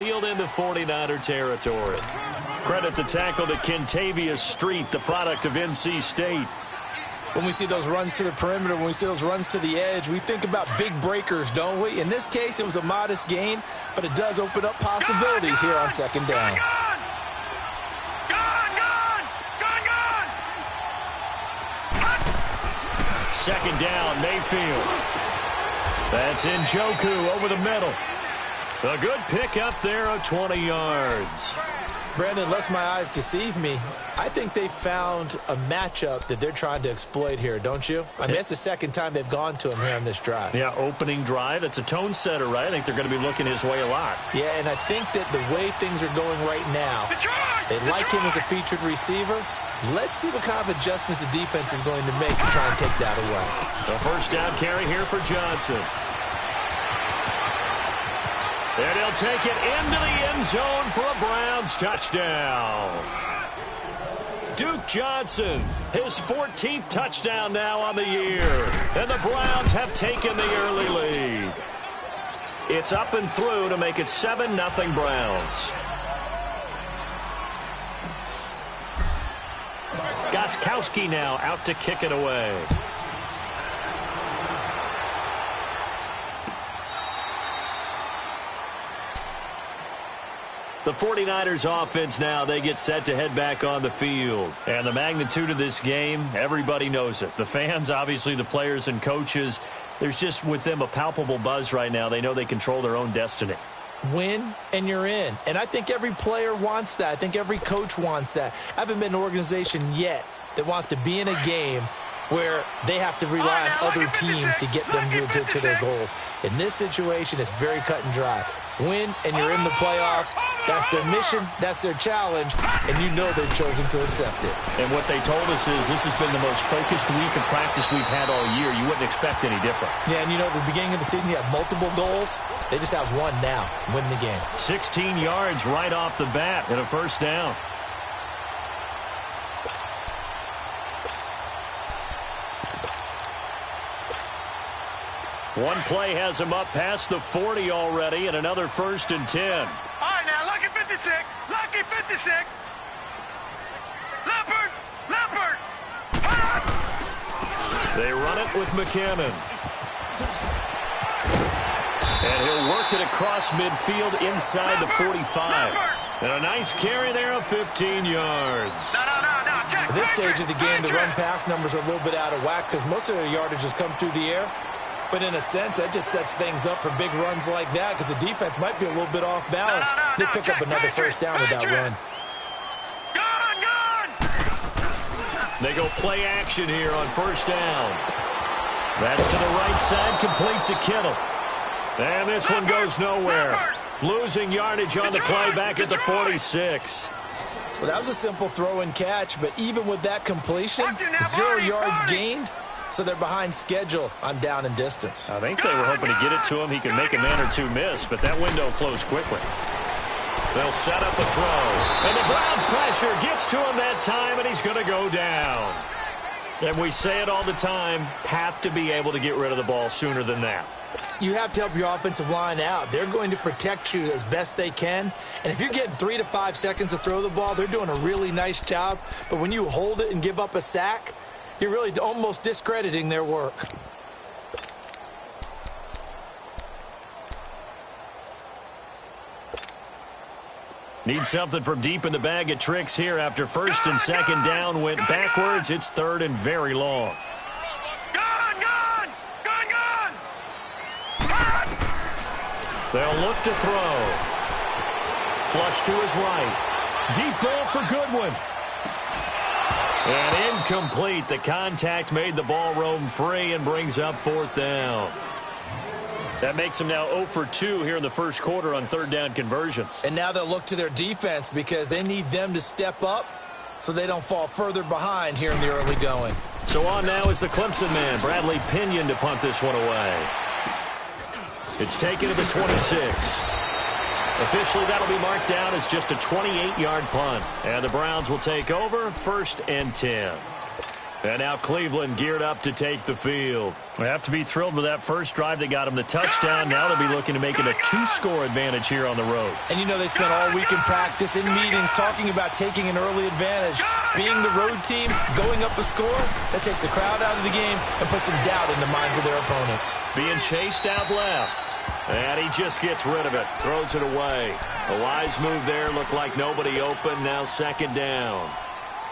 Field into 49er territory. Credit the tackle to Kentavious Street, the product of NC State. When we see those runs to the perimeter, when we see those runs to the edge, we think about big breakers, don't we? In this case, it was a modest gain, but it does open up possibilities here on second down. Second down, Mayfield. That's Njoku over the middle. A good pick up there of 20 yards. Brandon, lest my eyes deceive me, I think they found a matchup that they're trying to exploit here, don't you? I mean, that's the second time they've gone to him here on this drive. Yeah, opening drive. It's a tone setter, right? I think they're going to be looking his way a lot. Yeah, and I think that the way things are going right now, they like him as a featured receiver. Let's see what kind of adjustments the defense is going to make to try and take that away. The first down carry here for Johnson. And he'll take it into the end zone for a Browns touchdown. Duke Johnson, his 14th touchdown now on the year. And the Browns have taken the early lead. It's up and through to make it 7-0 Browns. Gostkowski now out to kick it away. The 49ers offense now, they get set to head back on the field. And the magnitude of this game, everybody knows it. The fans, obviously the players and coaches, there's just with them a palpable buzz right now. They know they control their own destiny. Win and you're in. And I think every player wants that. I think every coach wants that. I haven't been an organization yet that wants to be in a game where they have to rely on other teams to get them to their goals. In this situation, it's very cut and dry. Win and you're in the playoffs. That's their mission. That's their challenge. And you know they've chosen to accept it. And what they told us is this has been the most focused week of practice we've had all year. You wouldn't expect any different. Yeah, and you know, at the beginning of the season, you have multiple goals. They just have one now, win the game. 16 yards right off the bat and a first down. One play has him up past the 40 already, and another 1st and 10. All right, now, lucky 56. Lucky 56. Leopard. Leopard. They run it with McKinnon. And he'll work it across midfield inside the 45. And a nice carry there of 15 yards. No. At this stage of the game, the run-pass numbers are a little bit out of whack because most of their yardage has come through the air. But in a sense, that just sets things up for big runs like that because the defense might be a little bit off balance. They pick up another first down with that run. They go play action here on first down. That's to the right side, complete to Kittle. And this one goes nowhere. Losing yardage on the play back at the 46. Well, that was a simple throw and catch, but even with that completion, 0 yards gained. So they're behind schedule on down and distance. I think they were hoping to get it to him. He could make a man or two miss, but that window closed quickly. They'll set up a throw. And the Browns pressure gets to him that time, and he's going to go down. And we say it all the time, have to be able to get rid of the ball sooner than that. You have to help your offensive line out. They're going to protect you as best they can. And if you're getting 3 to 5 seconds to throw the ball, they're doing a really nice job. But when you hold it and give up a sack, you're really almost discrediting their work. Need something from deep in the bag of tricks here after 1st and 2nd down went backwards. It's 3rd and very long. They'll look to throw. Flush to his right. Deep ball for Goodwin. And incomplete. The contact made the ball roam free and brings up 4th down. That makes them now 0 for 2 here in the first quarter on 3rd down conversions. And now they'll look to their defense because they need them to step up so they don't fall further behind here in the early going. So on now is the Clemson man, Bradley Pinion, to punt this one away. It's taken to the 26. Officially, that'll be marked down as just a 28-yard punt. And the Browns will take over 1st and 10. And now Cleveland geared up to take the field. They have to be thrilled with that first drive that got them the touchdown. Now they'll be looking to make it a 2-score advantage here on the road. And you know they spent all week in practice, in meetings, talking about taking an early advantage. Being the road team, going up a score, that takes the crowd out of the game and puts some doubt in the minds of their opponents. Being chased out left. And he just gets rid of it. Throws it away. A wise move there. Looked like nobody open. Now second down.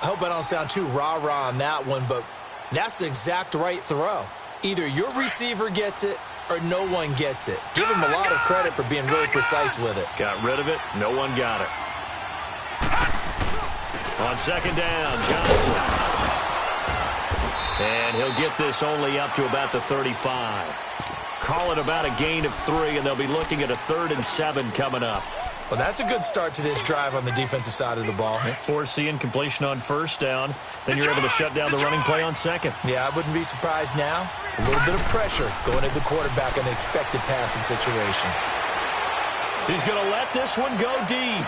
I hope I don't sound too rah-rah on that one, but that's the exact right throw. Either your receiver gets it or no one gets it. Give him a lot of credit for being really precise with it. Got rid of it. No one got it. On second down, Johnson. And he'll get this only up to about the 35. Call it about a gain of 3, and they'll be looking at a 3rd and 7 coming up. Well, that's a good start to this drive on the defensive side of the ball. Force the incompletion on first down. Then you're able to shut down the running play on second. Yeah, I wouldn't be surprised now. A little bit of pressure going at the quarterback in the expected passing situation. He's going to let this one go deep.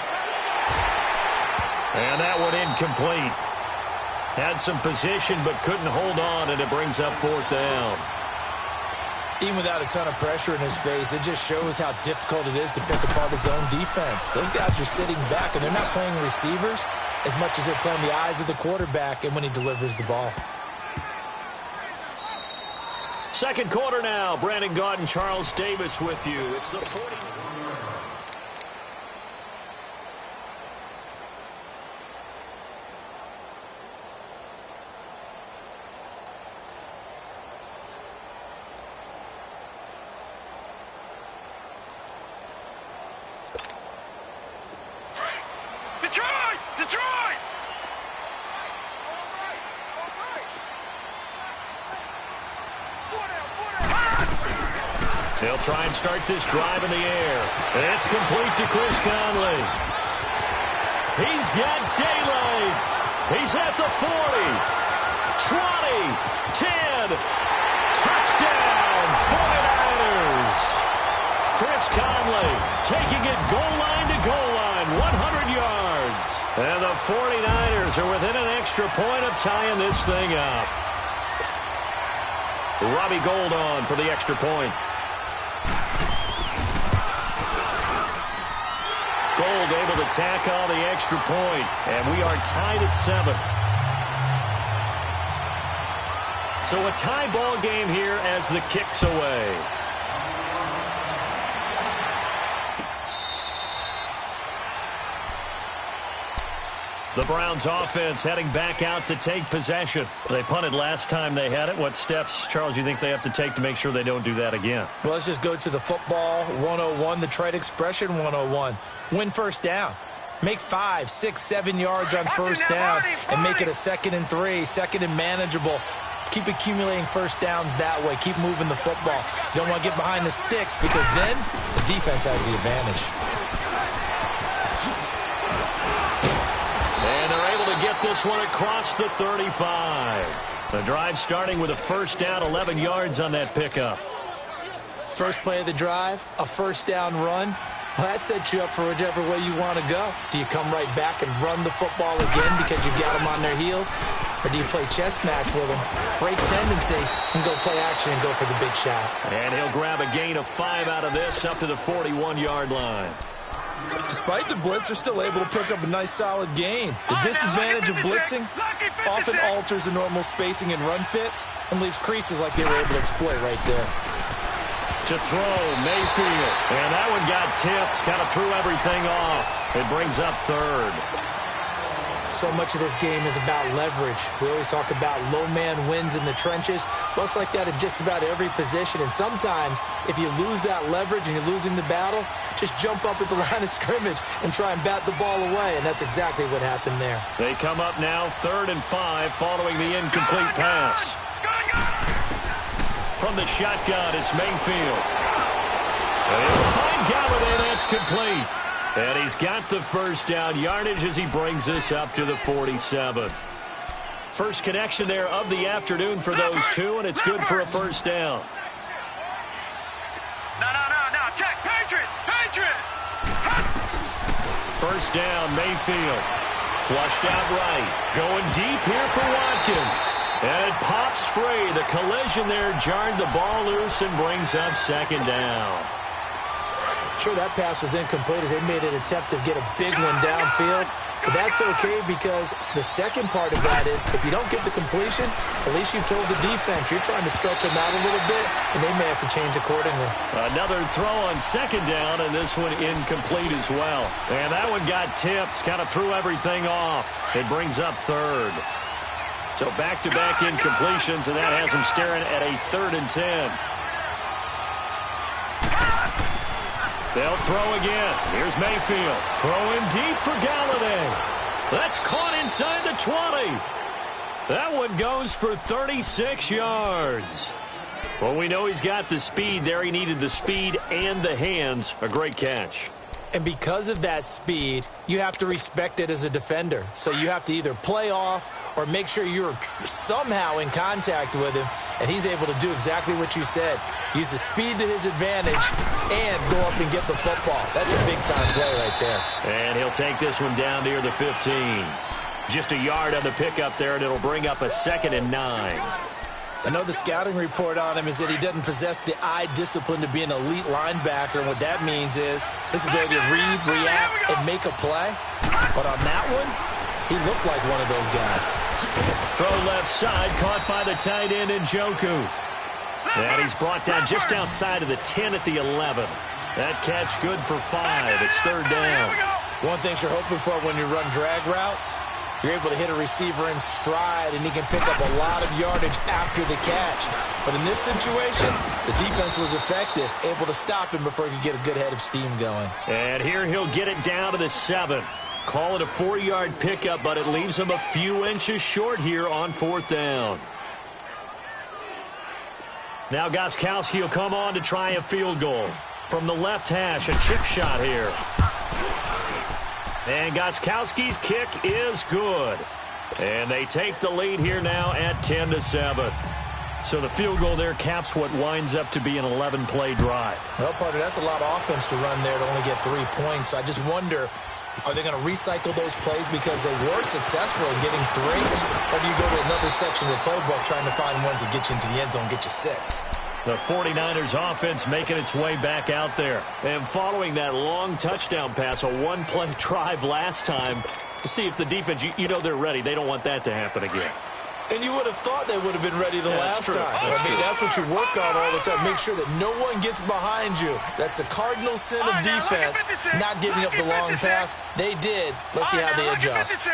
And that one incomplete. Had some position but couldn't hold on, and it brings up 4th down. Even without a ton of pressure in his face, it just shows how difficult it is to pick apart his own defense. Those guys are sitting back, and they're not playing receivers as much as they're playing the eyes of the quarterback and when he delivers the ball. Second quarter now. Brandon Gaudin, Charles Davis with you. It's the 40. They'll try and start this drive in the air. It's complete to Chris Conley. He's got daylight. He's at the 40, 20, 10. Touchdown, 49ers. Chris Conley taking it goal line to goal line, 100 yards. And the 49ers are within an extra point of tying this thing up. Robbie Gould on for the extra point. Gould able to tack on the extra point, and we are tied at 7. So a tie ball game here as the kick's away. The Browns offense heading back out to take possession. They punted last time they had it. What steps, Charles, you think they have to take to make sure they don't do that again? Well, let's just go to the football 101, the trade expression 101. Win first down. Make 5, 6, 7 yards on first down and make it a 2nd and 3, 2nd and manageable. Keep accumulating first downs that way. Keep moving the football. You don't want to get behind the sticks because then the defense has the advantage. And they're able to get this one across the 35. The drive starting with a first down, 11 yards on that pickup. First play of the drive, a first down run. Well, that sets you up for whichever way you want to go. Do you come right back and run the football again because you've got them on their heels? Or do you play chess match with them, break tendency, and go play action and go for the big shot? And he'll grab a gain of 5 out of this up to the 41-yard line. Despite the blitz, they're still able to pick up a nice, solid gain. The disadvantage of blitzing often alters the normal spacing and run fits and leaves creases like they were able to exploit right there. To throw, Mayfield. And that one got tipped, kind of threw everything off. It brings up 3rd. So much of this game is about leverage. We always talk about low man wins in the trenches. Well, it's like that in just about every position. And sometimes, if you lose that leverage and you're losing the battle, just jump up at the line of scrimmage and try and bat the ball away. And that's exactly what happened there. They come up now 3rd and 5 following the incomplete pass. From the shotgun, it's Mayfield. And he'll find Galladay. That's complete. And he's got the first down yardage as he brings us up to the 47. First connection there of the afternoon for those two, and it's good for a first down. No. Check. Patriot. First down, Mayfield. Flushed out right. Going deep here for Watkins. And it pops free. The collision there jarred the ball loose and brings up second down. Sure, that pass was incomplete as they made an attempt to get a big one downfield. But that's okay because the second part of that is if you don't get the completion, at least you've told the defense you're trying to stretch them out a little bit, and they may have to change accordingly. Another throw on second down, and this one incomplete as well. And that one got tipped, kind of threw everything off. It brings up third. So back-to-back incompletions, and that has them staring at a 3rd and 10. They'll throw again. Here's Mayfield. Throwing deep for Galladay. That's caught inside the 20. That one goes for 36 yards. Well, we know he's got the speed there. He needed the speed and the hands. A great catch. And because of that speed, you have to respect it as a defender. So you have to either play off or make sure you're somehow in contact with him, and he's able to do exactly what you said. Use the speed to his advantage and go up and get the football. That's a big-time play right there. And he'll take this one down near the 15. Just a yard on the pickup there, and it'll bring up a 2nd and 9. I know the scouting report on him is that he doesn't possess the eye discipline to be an elite linebacker, and what that means is his ability to read, react, and make a play. But on that one, he looked like one of those guys. Throw left side, caught by the tight end Njoku. And he's brought down just outside of the 10 at the 11. That catch good for 5. It's 3rd down. One thing you're hoping for when you run drag routes, you're able to hit a receiver in stride, and he can pick up a lot of yardage after the catch. But in this situation, the defense was effective, able to stop him before he could get a good head of steam going. And here he'll get it down to the 7. Call it a 4-yard pickup, but it leaves him a few inches short here on 4th down. Now Gostkowski will come on to try a field goal. From the left hash, a chip shot here. And Gostkowski's kick is good. And they take the lead here now at 10-7. So the field goal there caps what winds up to be an 11-play drive. Well, partner, that's a lot of offense to run there to only get 3 points. I just wonder, are they going to recycle those plays because they were successful in getting 3? Or do you go to another section of the playbook trying to find ones that get you into the end zone and get you 6? The 49ers offense making its way back out there. And following that long touchdown pass, a 1-play drive last time, to see if the defense, you know they're ready. They don't want that to happen again. And you would have thought they would have been ready the last time. That's what you work on all the time. Make sure that no one gets behind you. That's the cardinal sin of defense, not giving up the long pass. They did. Let's see how they adjust.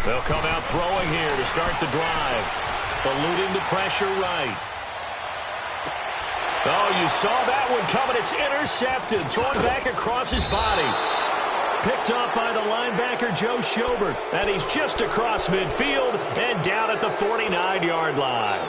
They'll come out throwing here to start the drive. Eluding the pressure right. Oh, you saw that one coming. It's intercepted. Thrown back across his body. Picked up by the linebacker, Joe Schobert. And he's just across midfield and down at the 49-yard line.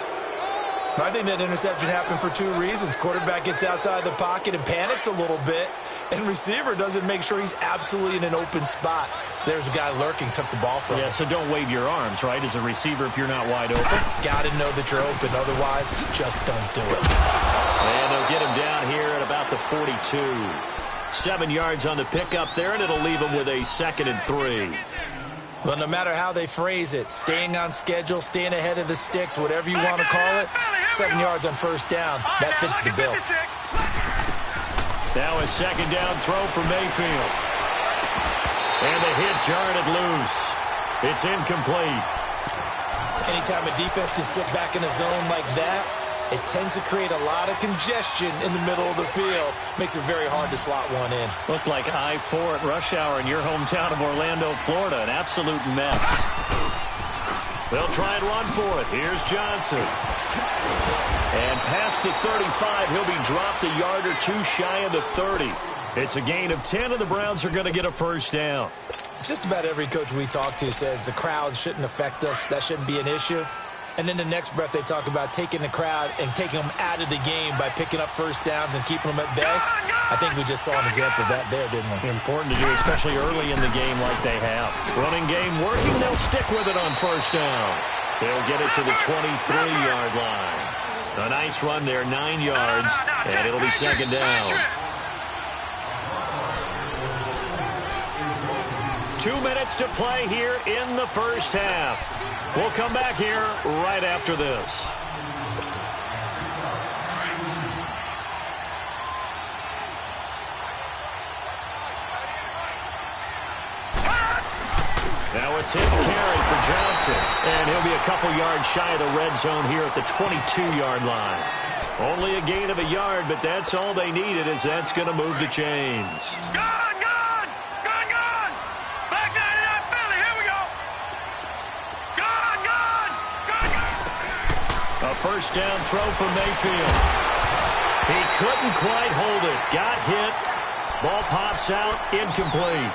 I think that interception happened for 2 reasons. Quarterback gets outside the pocket and panics a little bit. And receiver doesn't make sure he's absolutely in an open spot. So there's a guy lurking, took the ball from him. Yeah, so don't wave your arms, right, as a receiver if you're not wide open. Got to know that you're open. Otherwise, just don't do it. And they'll get him down here at about the 42. 7 yards on the pickup there, and it'll leave him with a 2nd and 3. Well, no matter how they phrase it, staying on schedule, staying ahead of the sticks, whatever you want to call it, 7 yards on 1st down, that fits the bill. Now a 2nd down throw for Mayfield. And the hit jarred it loose. It's incomplete. Anytime a defense can sit back in a zone like that, it tends to create a lot of congestion in the middle of the field. Makes it very hard to slot one in. Looked like I-4 at rush hour in your hometown of Orlando, Florida. An absolute mess. They'll try and run for it. Here's Johnson. And past the 35, he'll be dropped a yard or 2 shy of the 30. It's a gain of 10, and the Browns are going to get a 1st down. Just about every coach we talk to says the crowd shouldn't affect us. That shouldn't be an issue. And in the next breath, they talk about taking the crowd and taking them out of the game by picking up 1st downs and keeping them at bay. I think we just saw an example of that there, didn't we? Important to do, especially early in the game like they have. Running game working, they'll stick with it on 1st down. They'll get it to the 23-yard line. A nice run there, 9 yards, and it'll be 2nd down. 2 minutes to play here in the first half. We'll come back here right after this. Now it's hit carry for Johnson. And he'll be a couple yards shy of the red zone here at the 22-yard line. Only a gain of a yard, but that's all they needed, as that's going to move the chains. Gone! Back 99 Philly, here we go! Gone! A first down throw for Mayfield. He couldn't quite hold it. Got hit. Ball pops out, incomplete.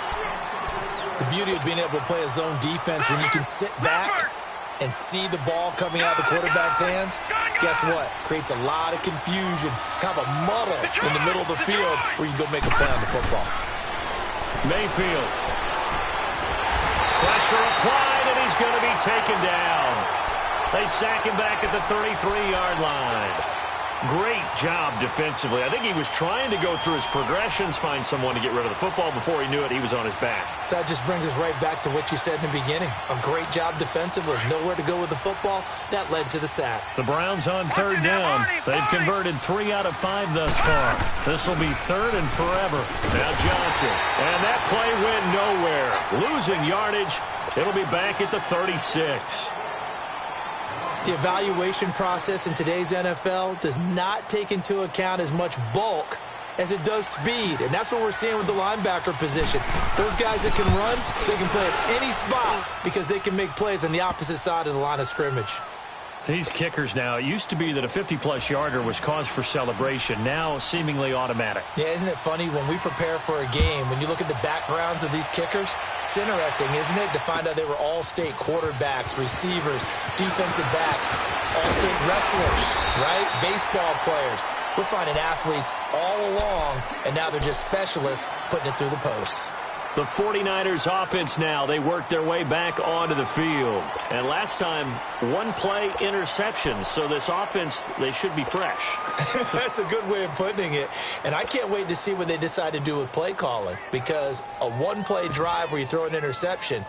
The beauty of being able to play a zone defense when you can sit back and see the ball coming out of the quarterback's hands, guess what? Creates a lot of confusion, kind of a muddle in the middle of the field where you can go make a play on the football. Mayfield. Pressure applied, and he's going to be taken down. They sack him back at the 33-yard line. Great job defensively. I think he was trying to go through his progressions, find someone to get rid of the football. Before he knew it, he was on his back. So that just brings us right back to what you said in the beginning. A great job defensively. Nowhere to go with the football. That led to the sack. The Browns on third down. They've converted 3 out of 5 thus far. This will be third and forever. Now Johnson. And that play went nowhere. Losing yardage. It'll be back at the 36. The evaluation process in today's NFL does not take into account as much bulk as it does speed. And that's what we're seeing with the linebacker position. Those guys that can run, they can play at any spot because they can make plays on the opposite side of the line of scrimmage. These kickers now, it used to be that a 50-plus yarder was cause for celebration. Now seemingly automatic. Yeah, isn't it funny when we prepare for a game, when you look at the backgrounds of these kickers, it's interesting, isn't it, to find out they were all-state quarterbacks, receivers, defensive backs, all-state wrestlers, right? Baseball players. We're finding athletes all along, and now they're just specialists putting it through the posts. The 49ers offense now, they worked their way back onto the field. And last time, one play interception. So this offense, they should be fresh. That's a good way of putting it. And I can't wait to see what they decide to do with play calling. Because a one-play drive where you throw an interception,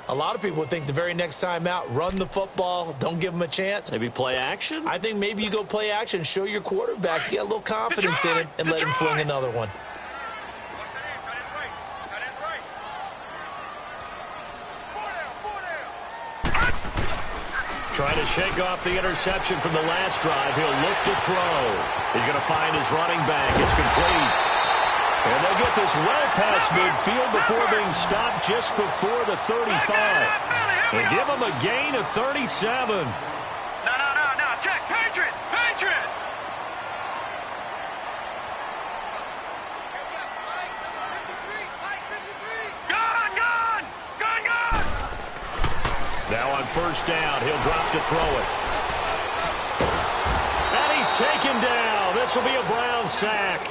a lot of people think the very next time out, run the football, don't give them a chance. Maybe play action? I think maybe you go play action, show your quarterback, get a little confidence in him, and let him fling another one. Trying to shake off the interception from the last drive. He'll look to throw. He's going to find his running back. It's complete. And they get this well past midfield before being stopped just before the 35. They give him a gain of 37. No. Check. Patriot. Now on first down, he'll drop to throw it. And he's taken down. This will be a Brown sack.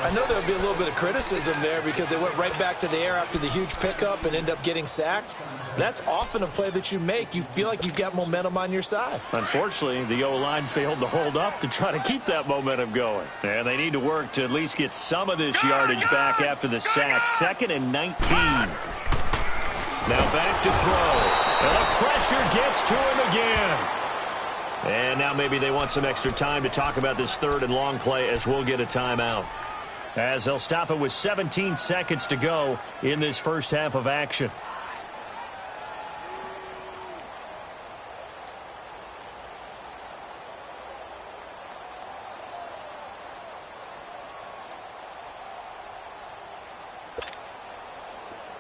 I know there'll be a little bit of criticism there because they went right back to the air after the huge pickup and end up getting sacked. That's often a play that you make. You feel like you've got momentum on your side. Unfortunately, the O-line failed to hold up to try to keep that momentum going. And they need to work to at least get some of this yardage back after the sack. 2nd and 19. Now back to throw. And the pressure gets to him again. And now maybe they want some extra time to talk about this third and long play as we'll get a timeout. As they'll stop it with 17 seconds to go in this first half of action.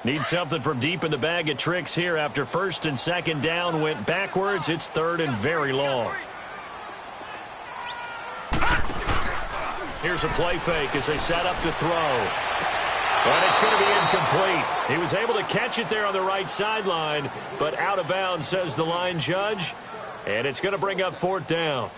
Need something from deep in the bag of tricks here after first and second down went backwards. It's third and very long. Here's a play fake as they set up to throw. And it's going to be incomplete. He was able to catch it there on the right sideline, but out of bounds, says the line judge. And it's going to bring up 4th down.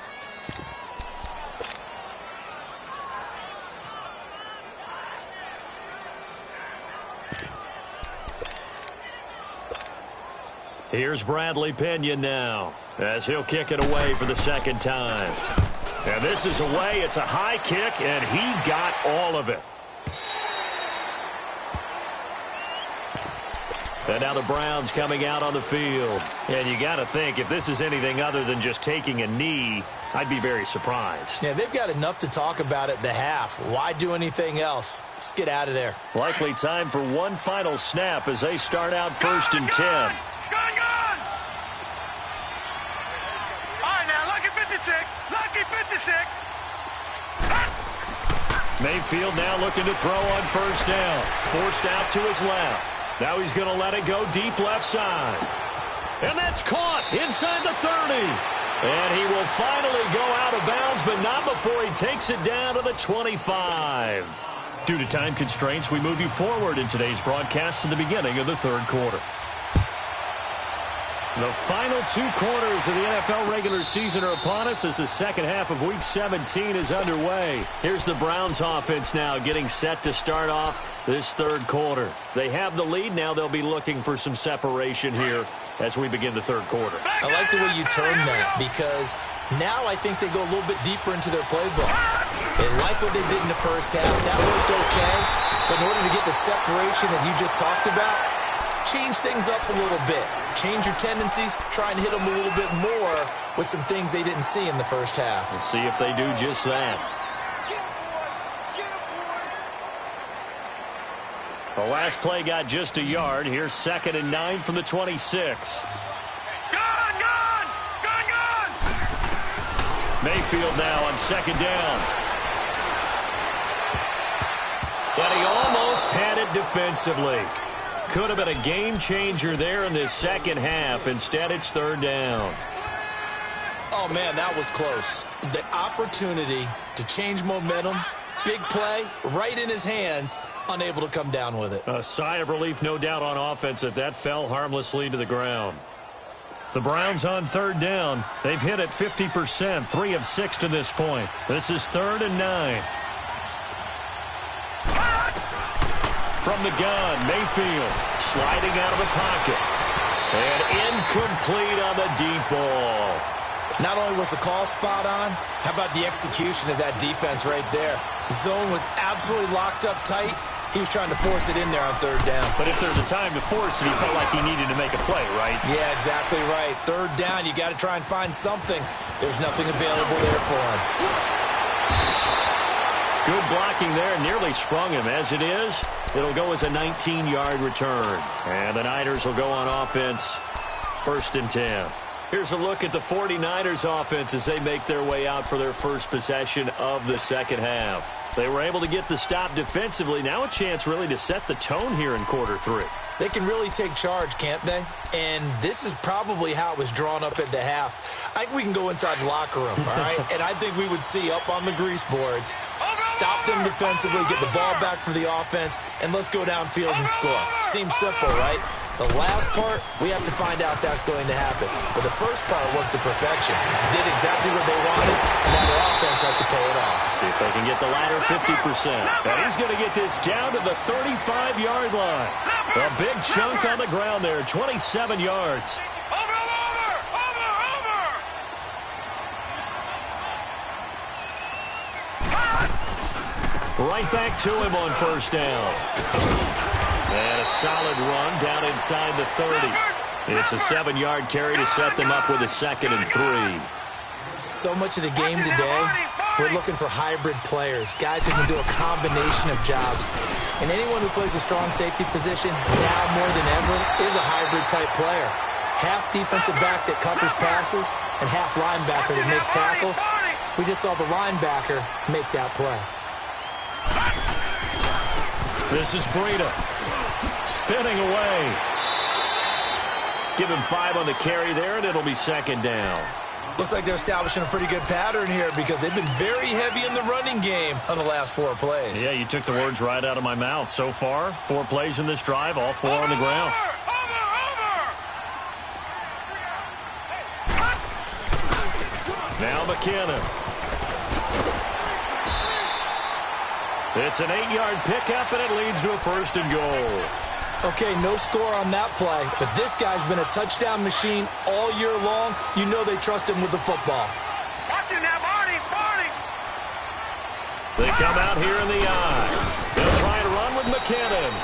Here's Bradley Pinion now as he'll kick it away for the second time. And this is away. It's a high kick, and he got all of it. And now the Browns coming out on the field. And you got to think, if this is anything other than just taking a knee, I'd be very surprised. Yeah, they've got enough to talk about at the half. Why do anything else? Just get out of there. Likely time for one final snap as they start out 1st and 10. Gone! All right, now, lucky 56. Lucky 56. Mayfield now looking to throw on 1st down. Forced out to his left. Now he's going to let it go deep left side. And that's caught inside the 30. And he will finally go out of bounds, but not before he takes it down to the 25. Due to time constraints, we move you forward in today's broadcast to the beginning of the 3rd quarter. The final 2 quarters of the NFL regular season are upon us as the second half of Week 17 is underway. Here's the Browns offense now getting set to start off this 3rd quarter. They have the lead. Now they'll be looking for some separation here as we begin the 3rd quarter. I like the way you turn that because now I think they go a little bit deeper into their playbook. They like what they did in the first half. That worked okay. But in order to get the separation that you just talked about, change things up a little bit. Change your tendencies. Try and hit them a little bit more with some things they didn't see in the first half. We'll see if they do just that. The last play got just a yard. Here's 2nd and 9 from the 26. Gone! Mayfield now on 2nd down. But he almost had it defensively. Could have been a game changer there in this second half. Instead, it's 3rd down. Oh, man, that was close. The opportunity to change momentum, big play, right in his hands, unable to come down with it. A sigh of relief, no doubt, on offense that fell harmlessly to the ground. The Browns on 3rd down. They've hit it 50%, 3 of 6 to this point. This is 3rd and 9. From the gun, Mayfield sliding out of the pocket. And incomplete on the deep ball. Not only was the call spot on, how about the execution of that defense right there? The zone was absolutely locked up tight. He was trying to force it in there on 3rd down. But if there's a time to force it, he felt like he needed to make a play, right? Yeah, exactly right. 3rd down, you got to try and find something. There's nothing available there for him. Good blocking there, nearly sprung him. As it is, it'll go as a 19-yard return. And the Niners will go on offense, 1st and 10. Here's a look at the 49ers offense as they make their way out for their first possession of the second half. They were able to get the stop defensively. Now a chance really to set the tone here in quarter 3. They can really take charge, can't they? And this is probably how it was drawn up at the half. I think we can go inside the locker room, all right? And I think we would see up on the grease boards, stop them defensively, get the ball back for the offense, and let's go downfield and score. Seems simple, right? The last part, we have to find out that's going to happen. But the first part worked to perfection. Did exactly what they wanted, and now their offense has to pay it off. See if they can get the latter 50%. And he's going to get this down to the 35-yard line. A big chunk on the ground there, 27 yards. Over! Right back to him on 1st down. And a solid run down inside the 30. It's a 7-yard carry to set them up with a 2nd and 3. So much of the game today, we're looking for hybrid players, guys who can do a combination of jobs. And anyone who plays a strong safety position, now more than ever, is a hybrid-type player. Half defensive back that covers passes and half linebacker that makes tackles. We just saw the linebacker make that play. This is Breida. Spinning away. Give him 5 on the carry there, and it'll be 2nd down. Looks like they're establishing a pretty good pattern here because they've been very heavy in the running game on the last 4 plays. Yeah, you took the words right out of my mouth. So far, 4 plays in this drive, all 4 on the ground. Now McKinnon. It's an 8-yard pickup, and it leads to a 1st and goal. Okay, no score on that play, but this guy's been a touchdown machine all year long. You know they trust him with the football. Watch him now, Barney! They come out here in the eye. They'll try and run with McKinnon.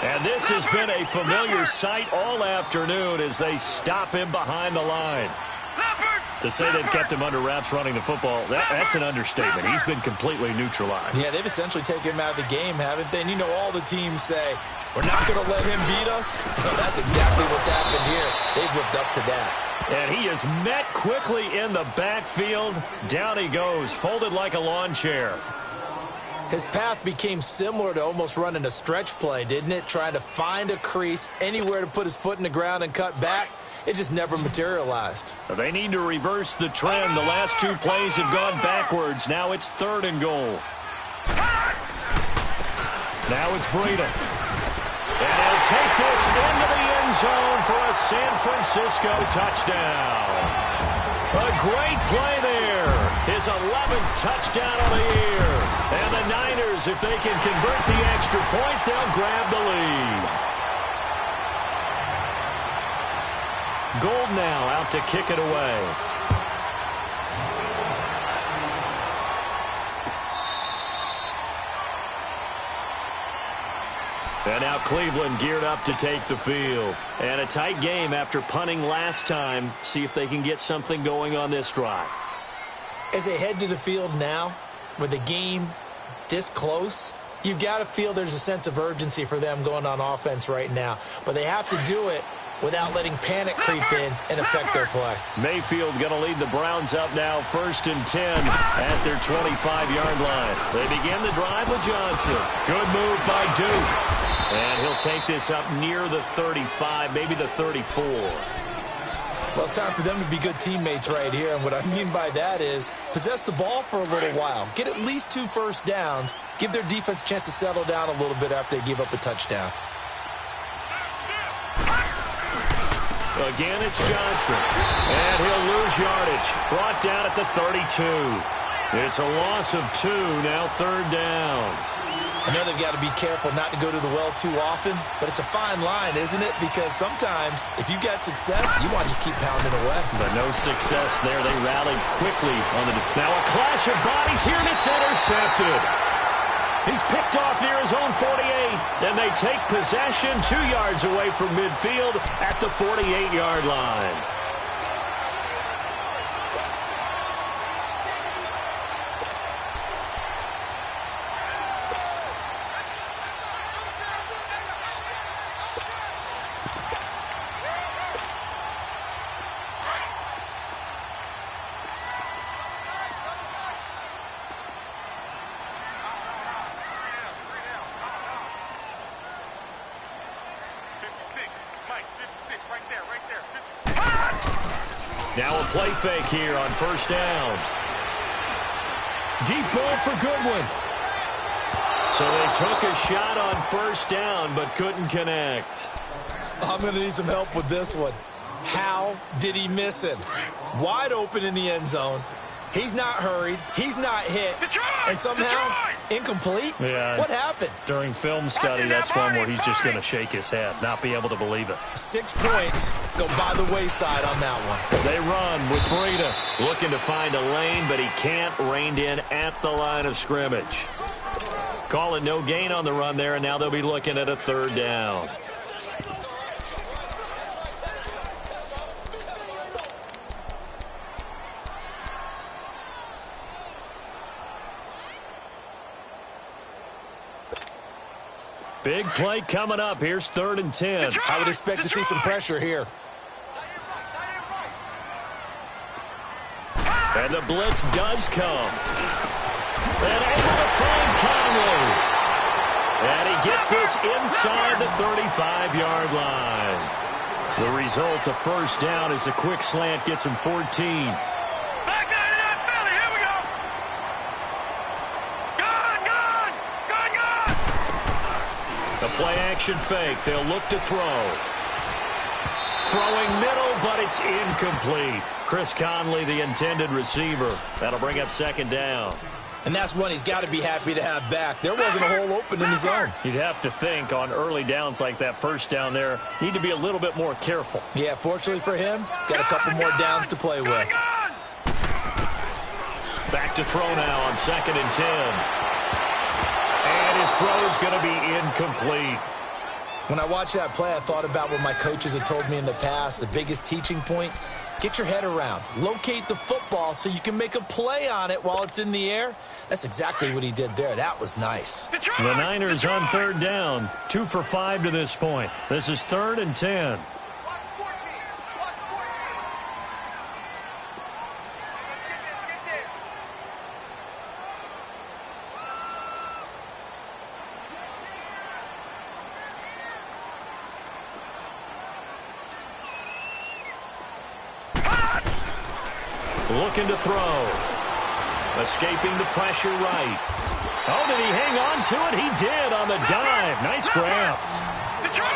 And this has been a familiar sight all afternoon as they stop him behind the line. To say they've kept him under wraps running the football, that's an understatement. He's been completely neutralized. Yeah, they've essentially taken him out of the game, haven't they? And you know all the teams say, we're not going to let him beat us. No, that's exactly what's happened here. They've lived up to that. And he is met quickly in the backfield. Down he goes, folded like a lawn chair. His path became similar to almost running a stretch play, didn't it? Trying to find a crease, anywhere to put his foot in the ground and cut back. It just never materialized. They need to reverse the trend. The last two plays have gone backwards. Now it's 3rd and goal. Now it's Breida. And he'll take this into the end zone for a San Francisco touchdown. A great play there. His 11th touchdown of the year. And the Niners, if they can convert the extra point, they'll grab the lead. Gold now out to kick it away. And now Cleveland geared up to take the field. And a tight game after punting last time. See if they can get something going on this drive. As they head to the field now, with the game this close, you've got to feel there's a sense of urgency for them going on offense right now. But they have to do it without letting panic creep in and affect their play. Mayfield going to lead the Browns up now, 1st and 10 at their 25-yard line. They begin the drive with Johnson. Good move by Duke. And he'll take this up near the 35, maybe the 34. Well, it's time for them to be good teammates right here. And what I mean by that is possess the ball for a little while. Get at least 2 first downs. Give their defense a chance to settle down a little bit after they give up a touchdown. Again, it's Johnson. And he'll lose yardage. Brought down at the 32. It's a loss of 2, now 3rd down. I know they've got to be careful not to go to the well too often, but it's a fine line, isn't it? Because sometimes, if you've got success, you want to just keep pounding away. But no success there. They rallied quickly on the... Now a clash of bodies here, and it's intercepted. He's picked off near his own 48, and they take possession 2 yards away from midfield at the 48-yard line. Now a play fake here on 1st down. Deep ball for Goodwin. So they took a shot on 1st down but couldn't connect. I'm going to need some help with this one. How did he miss him? Wide open in the end zone. He's not hurried. He's not hit. And somehow incomplete? Yeah. What happened? During film study, that's one where he's just going to shake his head, not be able to believe it. 6 points go by the wayside on that one. They run with Breida looking to find a lane, but he can't, reined in at the line of scrimmage. Calling no gain on the run there, and now they'll be looking at a 3rd down. Big play coming up. Here's 3rd and 10. I would expect to see some pressure here. And the blitz does come. And able to find Conley. And he gets this inside the 35-yard line. The result, a 1st down as a quick slant gets him 14. The play-action fake. They'll look to throw. Throwing middle, but it's incomplete. Chris Conley, the intended receiver. That'll bring up 2nd down. And that's one he's got to be happy to have back. There wasn't a hole open in the zone. You'd have to think on early downs like that 1st down there, need to be a little bit more careful. Yeah, fortunately for him, got a couple more downs to play with. Back to throw now on 2nd and 10. And his throw is going to be incomplete. When I watched that play, I thought about what my coaches had told me in the past. The biggest teaching point, get your head around. Locate the football so you can make a play on it while it's in the air. That's exactly what he did there. That was nice. The Niners on third down. 2 for 5 to this point. This is 3rd and 10. Looking to throw. Escaping the pressure right. Oh, did he hang on to it? He did on the dive. Nice grab.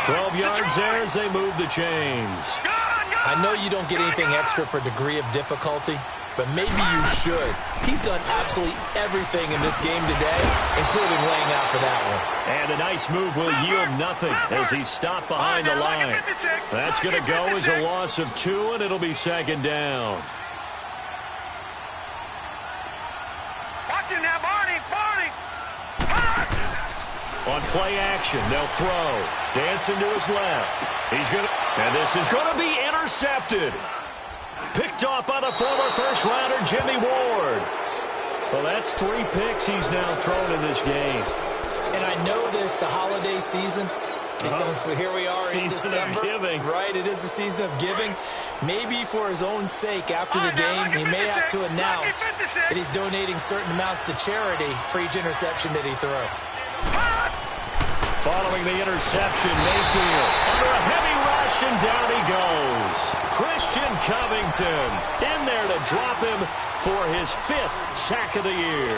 12 yards there as they move the chains. I know you don't get anything extra for degree of difficulty, but maybe you should. He's done absolutely everything in this game today, including laying out for that one. And a nice move will yield nothing as he's stopped behind the line. That's going to go as a loss of 2, and it'll be 2nd down. On play action, they'll throw. Dancing to his left. And this is going to be intercepted. Picked off by the former first-rounder, Jimmy Ward. Well, that's 3 picks he's now thrown in this game. And I know this, the holiday season, because here we are in December. Season of giving. Right, it is the season of giving. Maybe for his own sake, after the game, he may have to announce that he's donating certain amounts to charity for each interception that he throws. Following the interception, Mayfield under a heavy rush, and down he goes. Christian Covington in there to drop him for his 5th sack of the year.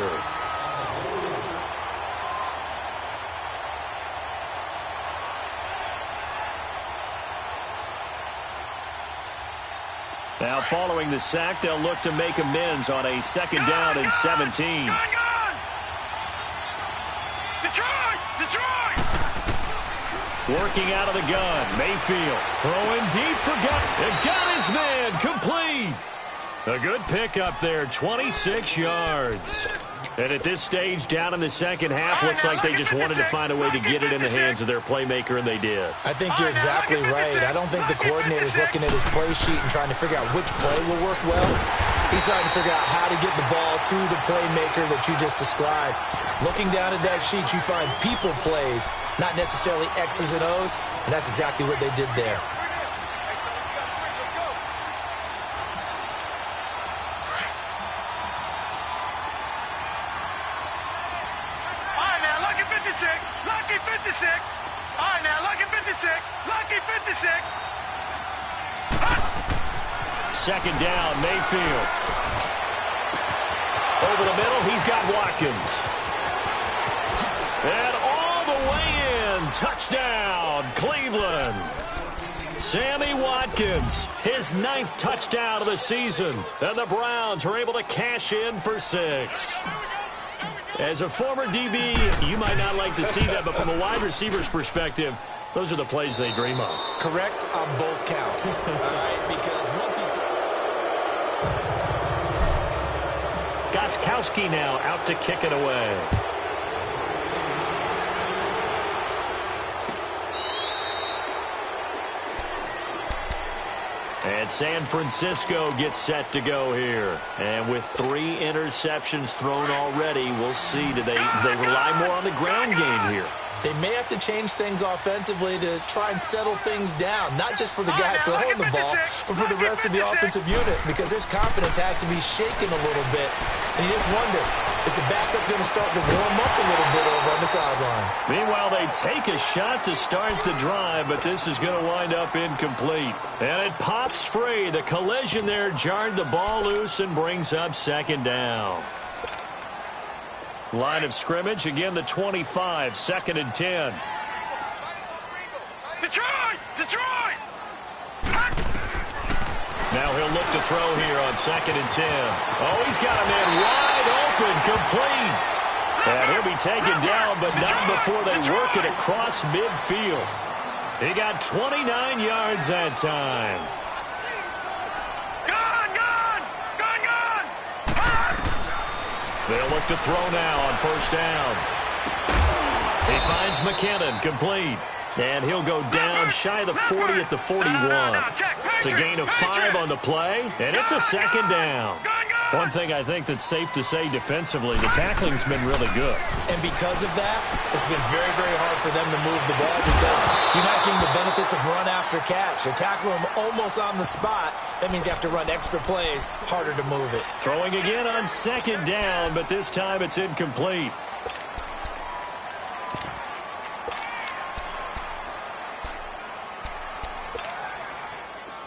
Now following the sack, they'll look to make amends on a 2nd down and 17. Working out of the gun, Mayfield throwing deep for and got his man complete. A good pickup there, 26 yards. And at this stage, down in the second half, looks like they just wanted to find a way to get it in the hands of their playmaker, and they did. I think you're exactly right. I don't think the coordinator's looking at his play sheet and trying to figure out which play will work well. He's trying to figure out how to get the ball to the playmaker that you just described. Looking down at that sheet, you find people plays, not necessarily X's and O's, and that's exactly what they did there. Lucky 56. All right, now, lucky 56. Lucky 56. 2nd down, Mayfield. Over the middle, he's got Watkins. And all the way in. Touchdown, Cleveland. Sammy Watkins, his 9th touchdown of the season. And the Browns are able to cash in for 6. As a former DB, you might not like to see that, but from a wide receiver's perspective, those are the plays they dream of. Correct on both counts. All right, because once he Gostkowski now out to kick it away. And San Francisco gets set to go here. And with 3 interceptions thrown already, we'll see. Do they rely more on the ground game here? They may have to change things offensively to try and settle things down, not just for the guy throwing the ball, but for the rest of the offensive unit, because his confidence has to be shaken a little bit. And you just wonder, is the backup going to start to warm up a little bit over on the sideline? Meanwhile, they take a shot to start the drive, but this is going to wind up incomplete. And it pops free. The collision there jarred the ball loose and brings up 2nd down. Line of scrimmage, again the 25, 2nd and 10. Detroit! Now he'll look to throw here on 2nd and 10. Oh, he's got a man wide open, complete. And he'll be taken down, but not before they work it across midfield. He got 29 yards that time. They'll look to throw now on 1st down. He finds McKinnon, complete. And he'll go down shy of the 40 at the 41. It's a gain of 5 on the play, and it's a second down. One thing I think that's safe to say defensively, the tackling's been really good. And because of that, it's been very, very hard for them to move the ball because you're not getting the benefits of run after catch. You're tackling them almost on the spot. That means you have to run extra plays, harder to move it. Throwing again on second down, but this time it's incomplete.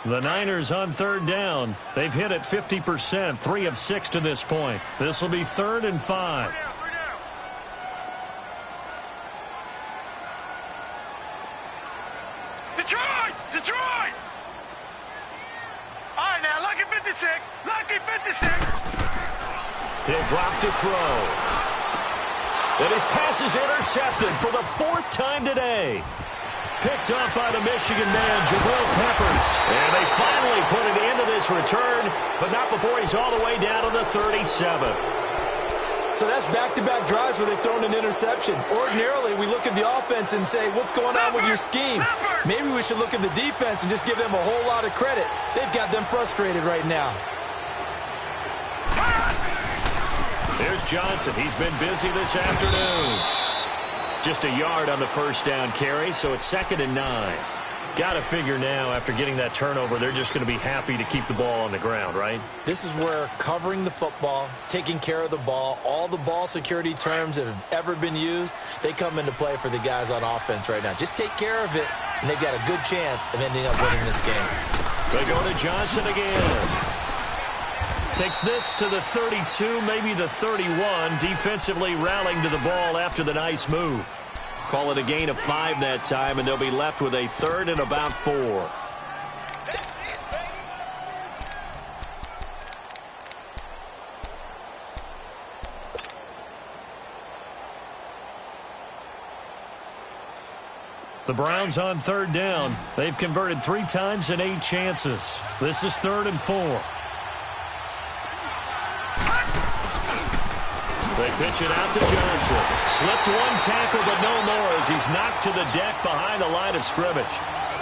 The Niners on third down. They've hit it 50%, 3 of 6 to this point. This will be 3rd and 5. Detroit! Detroit! All right, now, lucky 56. Lucky 56. He'll drop to throw. And his pass is intercepted for the 4th time today. Picked off by the Michigan man, Jabril Peppers. And they finally put it into this return, but not before he's all the way down to the 37. So that's back-to-back drives where they've thrown an interception. Ordinarily, we look at the offense and say, what's going on with your scheme? Maybe we should look at the defense and just give them a whole lot of credit. They've got them frustrated right now. There's Johnson. He's been busy this afternoon. Just a yard on the first down carry, so it's 2nd and 9. Got to figure now, after getting that turnover, they're just going to be happy to keep the ball on the ground, right? This is where covering the football, taking care of the ball, all the ball security terms that have ever been used, they come into play for the guys on offense right now. Just take care of it, and they've got a good chance of ending up winning this game. They go to Johnson again. Takes this to the 32, maybe the 31, defensively rallying to the ball after the nice move. Call it a gain of 5 that time, and they'll be left with a 3rd and about 4. The Browns on 3rd down. They've converted 3 times in 8 chances. This is 3rd and 4. They pitch it out to Johnson. Slipped one tackle, but no more as he's knocked to the deck behind the line of scrimmage.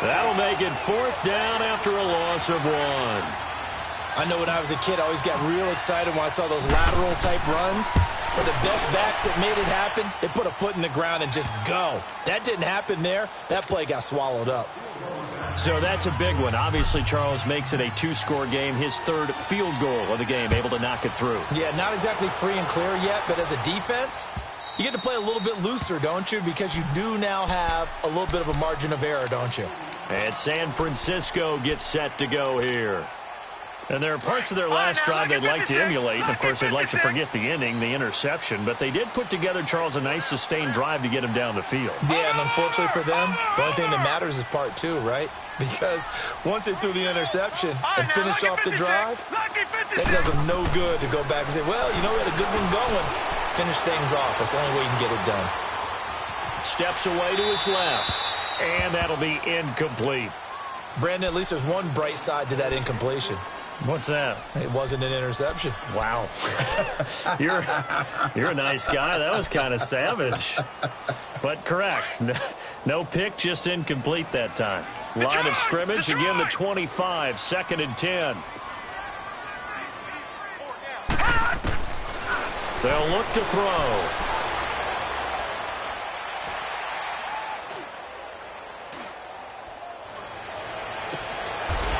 That'll make it 4th down after a loss of 1. I know when I was a kid, I always got real excited when I saw those lateral-type runs. But the best backs that made it happen, they put a foot in the ground and just go. That didn't happen there. That play got swallowed up. So that's a big one. Obviously, Charles makes it a 2-score game. His 3rd field goal of the game, able to knock it through. Yeah, not exactly free and clear yet, but as a defense, you get to play a little bit looser, don't you? Because you do now have a little bit of a margin of error, don't you? And San Francisco gets set to go here. And there are parts of their last drive they'd like to emulate. And, of course, they'd like to forget the ending, the interception. But they did put together, Charles, a nice sustained drive to get him down the field. Yeah, and unfortunately for them, the only thing that matters is part 2, right? Because once they threw the interception and finished off the drive, that does them no good to go back and say, well, you know, we had a good one going. Finish things off. That's the only way you can get it done. Steps away to his left. And that'll be incomplete. Brandon, at least there's one bright side to that incompletion. What's that? It wasn't an interception. Wow. You're a nice guy. That was kind of savage. But correct. No pick, just incomplete that time. Line of scrimmage, again the 25, 2nd and 10. They'll look to throw.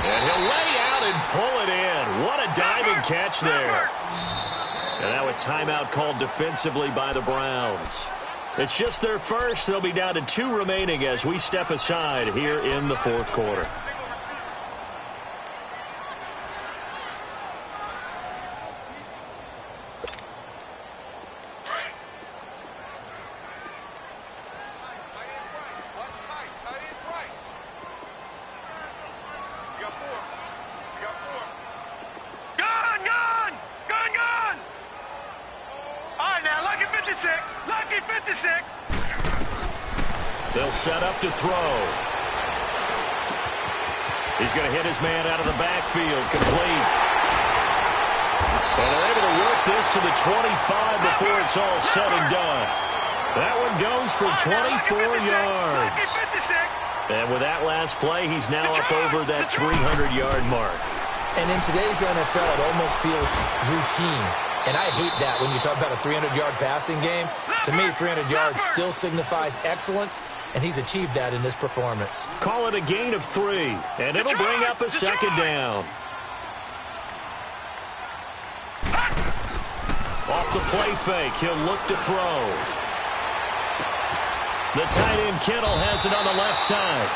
And he'll lay out and pull it in. What a diving catch there. And now a timeout called defensively by the Browns. It's just their first. They'll be down to 2 remaining as we step aside here in the 4th quarter. They'll set up to throw. He's going to hit his man out of the backfield. Complete. And they're able to work this to the 25 before it's all said and done. That one goes for 24 yards. And with that last play, he's now up over that 300-yard mark. And in today's NFL, it almost feels routine. And I hate that when you talk about a 300-yard passing game. To me, 300 yards still signifies excellence, and he's achieved that in this performance. Call it a gain of 3, and it'll bring up a second down. Off the play fake, he'll look to throw. The tight end Kittle has it on the left side.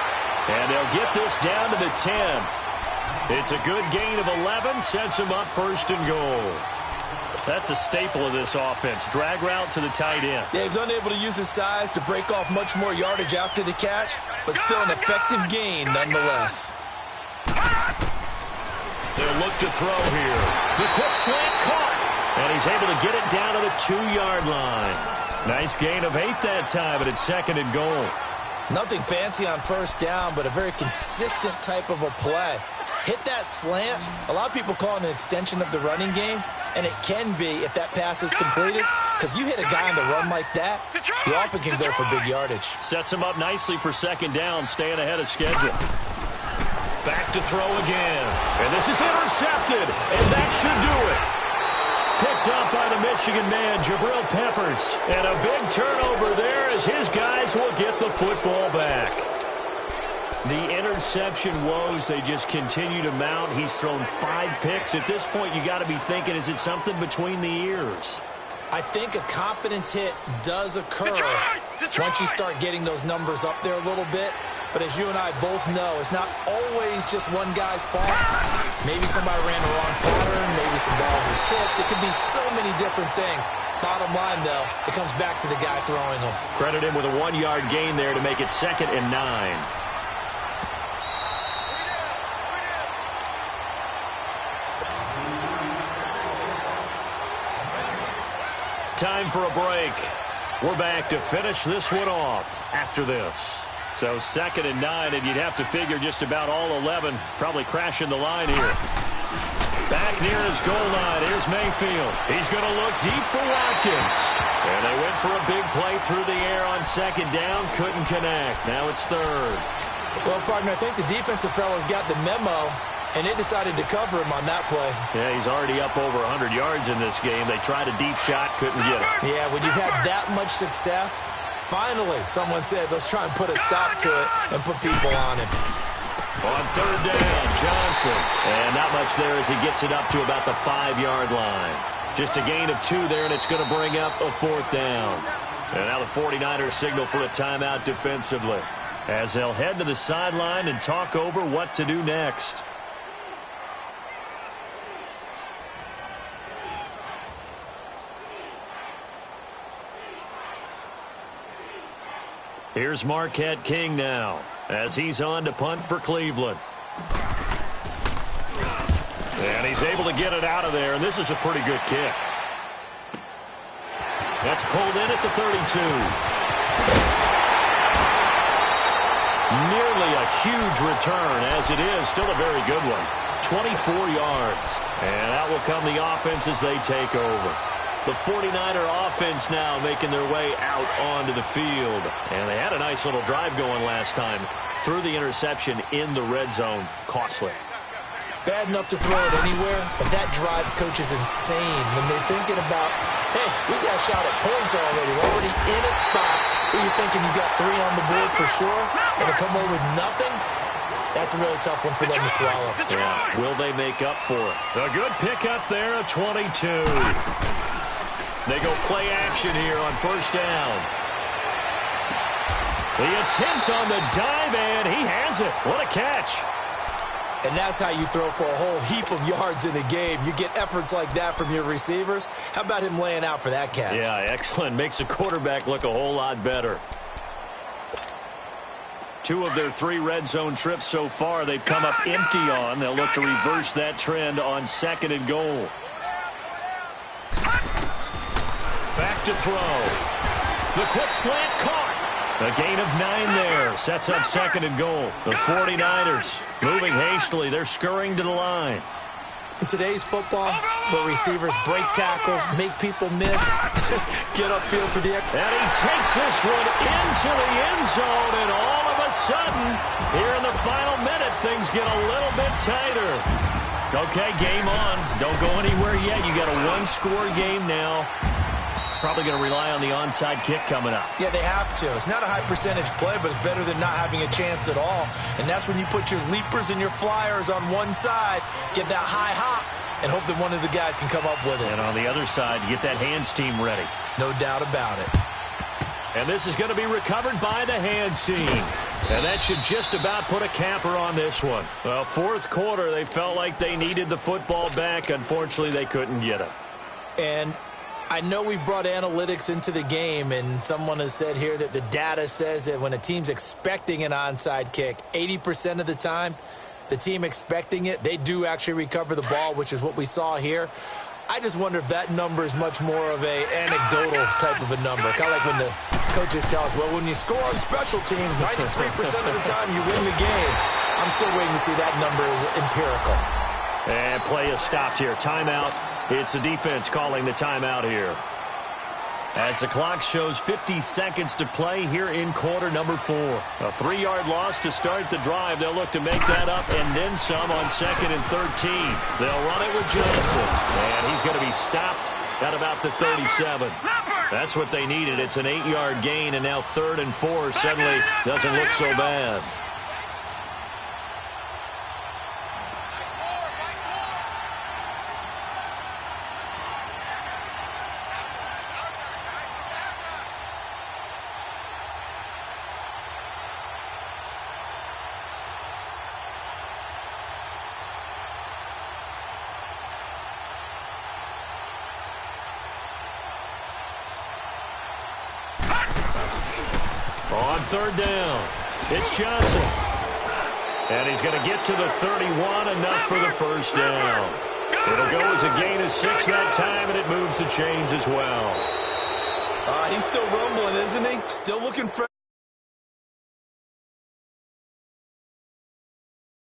And they'll get this down to the 10. It's a good gain of 11, sets him up first and goal. That's a staple of this offense. Drag route to the tight end. Yeah, he's unable to use his size to break off much more yardage after the catch, but still an effective gain nonetheless. They'll look to throw here. The quick slant caught. And he's able to get it down to the 2-yard line. Nice gain of 8 that time, but it's second and goal. Nothing fancy on first down, but a very consistent type of a play. Hit that slant. A lot of people call it an extension of the running game, and it can be if that pass is completed, because you hit a guy on the run like that, he often can go for big yardage. Sets him up nicely for second down, staying ahead of schedule. Back to throw again. And this is intercepted, and that should do it. Picked up by the Michigan man, Jabril Peppers. And a big turnover there as his guys will get the football back. The interception woes, they just continue to mount. He's thrown 5 picks. At this point, you got to be thinking, is it something between the ears? I think a confidence hit does occur once you start getting those numbers up there a little bit. But as you and I both know, it's not always just one guy's fault. Maybe somebody ran the wrong pattern. Maybe some balls were tipped. It could be so many different things. Bottom line, though, it comes back to the guy throwing them. Credit him with a 1-yard gain there to make it second and 9. Time for a break. We're back to finish this one off after this. So second and 9, and you'd have to figure just about all 11 probably crashing the line here. Back near his goal line, here's Mayfield. He's going to look deep for Watkins. And they went for a big play through the air on second down, couldn't connect. Now it's third. Well, partner, I think the defensive fellas got the memo, and they decided to cover him on that play. Yeah, he's already up over 100 yards in this game. They tried a deep shot, couldn't get it. Yeah, when you've had that much success, finally, someone said, let's try and put a stop to it and put people on him. On third down, Johnson. And not much there as he gets it up to about the 5-yard line. Just a gain of 2 there, and it's going to bring up a 4th down. And now the 49ers signal for a timeout defensively, as they'll head to the sideline and talk over what to do next. Here's Marquette King now, as he's on to punt for Cleveland. And he's able to get it out of there, and this is a pretty good kick. That's pulled in at the 32. Nearly a huge return, as it is still a very good one. 24 yards. And out will come the offense as they take over. The 49er offense now making their way out onto the field. And they had a nice little drive going last time. Through the interception in the red zone. Costly. Bad enough to throw it anywhere, but that drives coaches insane when they're thinking about, hey, we got a shot at points already. We're already in a spot where you're thinking you got 3 on the board for sure, and to come away with nothing, that's a really tough one for them to swallow. Yeah, will they make up for it? A good pickup there, a 22. They go play action here on first down. The attempt on the dive, and he has it. What a catch. And that's how you throw for a whole heap of yards in the game. You get efforts like that from your receivers. How about him laying out for that catch? Yeah, excellent. Makes the quarterback look a whole lot better. 2 of their 3 red zone trips so far, they've come up empty on. They'll look to reverse that trend on second and goal. Back to throw. The quick slant caught. A gain of 9 there. Sets up second and goal. The 49ers moving hastily. They're scurrying to the line. In today's football, where receivers break tackles, make people miss, get upfield for the... And he takes this one into the end zone, and all of a sudden, here in the final minute, things get a little bit tighter. Okay, game on. Don't go anywhere yet. You got a one-score game now. Probably going to rely on the onside kick coming up. Yeah, they have to. It's not a high-percentage play, but it's better than not having a chance at all. And that's when you put your leapers and your flyers on one side, get that high hop, and hope that one of the guys can come up with it. And on the other side, you get that hands team ready. No doubt about it. And this is going to be recovered by the hands team. And that should just about put a capper on this one. Well, fourth quarter, they felt like they needed the football back. Unfortunately, they couldn't get it. And I know we've brought analytics into the game, and someone has said here that the data says that when a team's expecting an onside kick, 80% of the time, the team expecting it, they do actually recover the ball, which is what we saw here. I just wonder if that number is much more of a anecdotal type of a number. Kind of like when the coaches tell us, well, when you score on special teams, 93% of the time you win the game. I'm still waiting to see that number is empirical. And play is stopped here. Timeout. It's the defense calling the timeout here. As the clock shows 50 seconds to play here in quarter number 4. A 3-yard loss to start the drive. They'll look to make that up and then some on 2nd and 13. They'll run it with Johnson. And he's going to be stopped at about the 37. That's what they needed. It's an 8-yard gain, and now 3rd and 4 suddenly doesn't look so bad. On 3rd down, it's Johnson. And he's going to get to the 31, enough for the first down. It'll go as a gain of 6 that time, and it moves the chains as well. He's still rumbling, isn't he? Still looking for